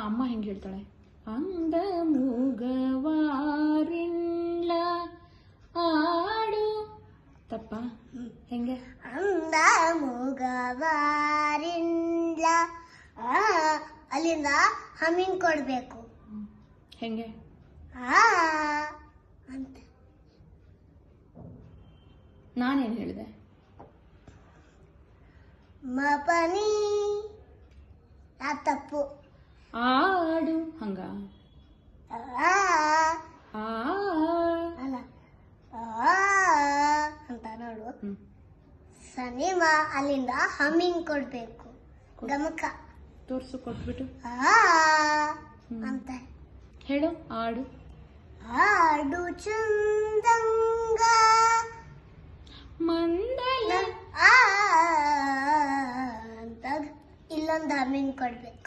ಅಮ್ಮ ಹೆಂಗೆ ಹೇಳ್ತಾಳೆ? ಅಂದ ಮೂಗವಾರಿಲ್ಲ ಆಡು. ತಪ್ಪ? ಹೆಂಗೆ? ಅಂದ ಮೂಗವಾರಿಲ್ಲ ಅಲ್ಲಿಂದ ಹಮ್ಮಿಂಗ್ ಕೊಡ್ಬೇಕು. ಹೆಂಗೆ ಅಂತ. ನಾನೇನು ಹೇಳಿದೆ? ಮಪನಿ ತಪ್ಪು. ಆಡು ಹಂಗ ಅಲ್ಲ ಅಂತ ನೋಡು. ಸನಿಮ ಅಲ್ಲಿಂದ ಹಮ್ಮಿಂಗ್ ಕೊಡ್ಬೇಕು. ಗಮಕ ತೋರ್ಸು, ಕೊಟ್ಬಿಟ್ಟು ಅಂತ ಹೇಳು. ಆಡು ಆಡು ಚಂದಂಗ ಮಂದಲ ಅಂತ ಇಲ್ಲೊಂದು ಹಮ್ಮಿಂಗ್ ಕೊಡ್ಬೇಕು.